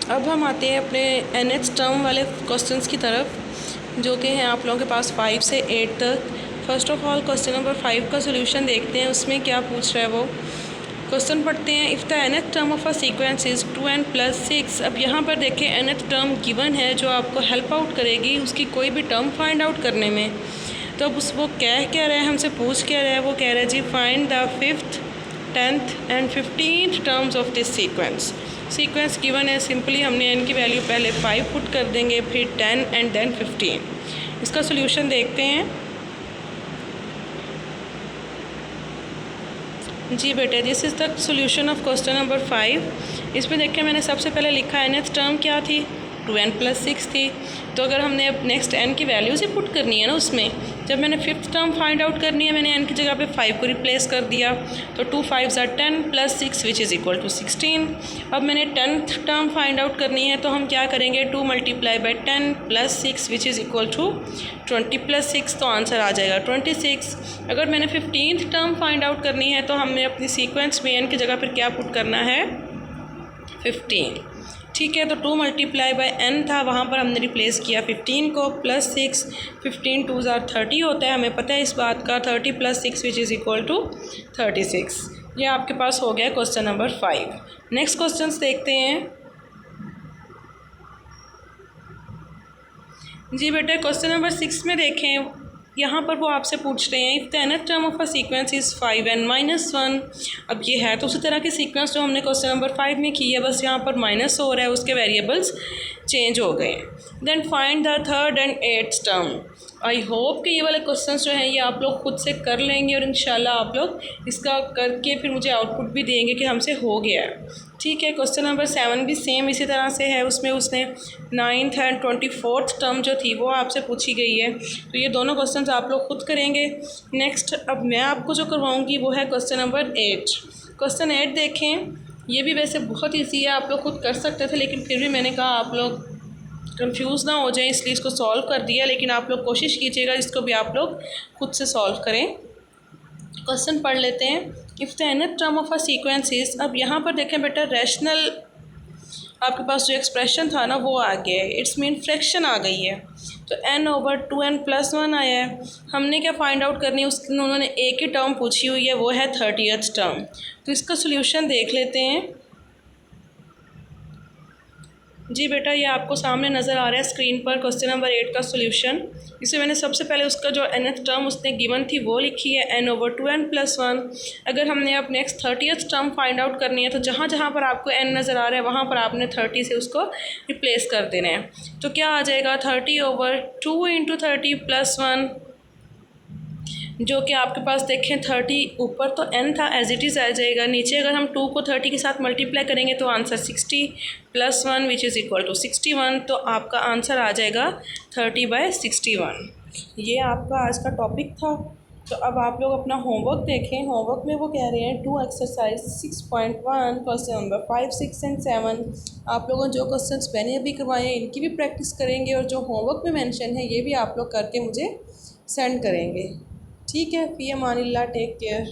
अब हम आते हैं अपने NH टर्म वाले क्वेश्चंस की तरफ, जो कि हैं आप लोगों के पास 5 से 8 तक। First of all question number 5 का सोल्यूशन देखते हैं, उसमें क्या पूछ रहा है वो। क्वेश्चन पढ़ते हैं। If the nth term of a sequence is 2n + 6। अब यहाँ पर देखें nth टर्म गिवन है जो आपको हेल्प आउट करेगी उसकी कोई भी टर्म फाइंड आउट करने में। तो अब वो क्या रहा है, हमसे पूछ क्या रहा है, वो कह रहा है जी find the 5th, 10th and 15th terms of this sequence given है। सिंपली हमने n की वैल्यू पहले 5 पुट कर देंगे, फिर 10 एंड देन 15। इसका सोल्यूशन देखते हैं। जी बेटे, this is the solution of question number 5। इसमें देखिए मैंने सबसे पहले लिखा nth टर्म क्या थी, 2n + 6 थी। तो अगर हमने अब नेक्स्ट n की वैल्यूज़ ही पुट करनी है ना उसमें, जब मैंने 5th टर्म फाइंड आउट करनी है मैंने n की जगह पे 5 को रिप्लेस कर दिया। तो 2 5s are 10 + 6 which is equal to 16। अब मैंने 10th टर्म फाइंड आउट करनी है तो हम क्या करेंगे, 2 × 10 + 6 विच इज़ इक्वल टू 20 + 6, तो आंसर आ जाएगा 26। अगर मैंने 15th टर्म फाइंड आउट करनी है तो हमने अपनी सीक्वेंस में n की जगह पर क्या पुट करना है, 15। ठीक है, तो 2 × n था, वहाँ पर हमने रिप्लेस किया 15 को +6। 15 2s are 30 होता है, हमें पता है इस बात का। 30 + 6 विच इज़ इक्वल टू 36। ये आपके पास हो गया क्वेश्चन नंबर 5। नेक्स्ट क्वेश्चंस देखते हैं। जी बेटा, क्वेश्चन नंबर 6 में देखें, यहाँ पर वो आपसे पूछ रहे हैं if the nth term of a sequence is 5n - 1। अब ये है तो उसी तरह की सीक्वेंस जो हमने क्वेश्चन नंबर 5 में की है, बस यहाँ पर माइनस हो रहा है, उसके वेरिएबल्स चेंज हो गए हैं। Then find the 3rd and 8th term. I hope कि ये वाले क्वेश्चंस जो हैं ये आप लोग खुद से कर लेंगे और इंशाल्लाह आप लोग इसका करके फिर मुझे आउटपुट भी देंगे कि हमसे हो गया है। ठीक है, क्वेश्चन नंबर 7 भी सेम इसी तरह से है। उसमें उसने 9th एंड 24th टर्म जो थी वो आपसे पूछी गई है। तो ये दोनों क्वेश्चंस आप लोग खुद करेंगे। नेक्स्ट अब मैं आपको जो करवाऊँगी वो है क्वेश्चन नंबर 8। क्वेश्चन 8 देखें, ये भी वैसे बहुत ईजी है, आप लोग खुद कर सकते थे, लेकिन फिर भी मैंने कहा आप लोग कंफ्यूज ना हो जाएं इसलिए इसको सॉल्व कर दिया। लेकिन आप लोग कोशिश कीजिएगा इसको भी आप लोग खुद से सॉल्व करें। क्वेश्चन पढ़ लेते हैं। If the nth term of a sequence is, अब यहाँ पर देखें बेटा रेशनल आपके पास जो एक्सप्रेशन था ना वो आ गया है, इट्स मीन फ्रैक्शन आ गई है। तो n/2n + 1 आया है। हमने क्या फाइंड आउट करनी है, उसने उन्होंने एक ही टर्म पूछी हुई है, वो है 30th टर्म। तो इसका सोल्यूशन देख लेते हैं। जी बेटा, ये आपको सामने नज़र आ रहा है स्क्रीन पर क्वेश्चन नंबर 8 का सोल्यूशन। इसे मैंने सबसे पहले उसका जो nth टर्म उसने गिवन थी वो लिखी है n/2n + 1। अगर हमने अब next 30th term find out करनी है तो जहाँ जहाँ पर आपको n नज़र आ रहा है वहाँ पर आपने 30 से उसको रिप्लेस कर देना है। तो क्या आ जाएगा 30/2 × 30 + 1, जो कि आपके पास देखें 30 ऊपर तो n था एज इट इज़ आ जाएगा, नीचे अगर हम 2 को 30 के साथ मल्टीप्लाई करेंगे तो answer 60 + 1 which is equal to 61। तो आपका आंसर आ जाएगा 30/61। ये आपका आज का टॉपिक था। तो अब आप लोग अपना होमवर्क देखें। होमवर्क में वो कह रहे हैं 2 एक्सरसाइज 6.1 क्वेश्चन नंबर 5, 6 एंड 7। आप लोगों जो क्वेश्चंस मैंने अभी करवाए हैं इनकी भी प्रैक्टिस करेंगे और जो होमवर्क में मेंशन है ये भी आप लोग करके मुझे सेंड करेंगे। ठीक है, फ़ी अमानिल्लाह, टेक केयर।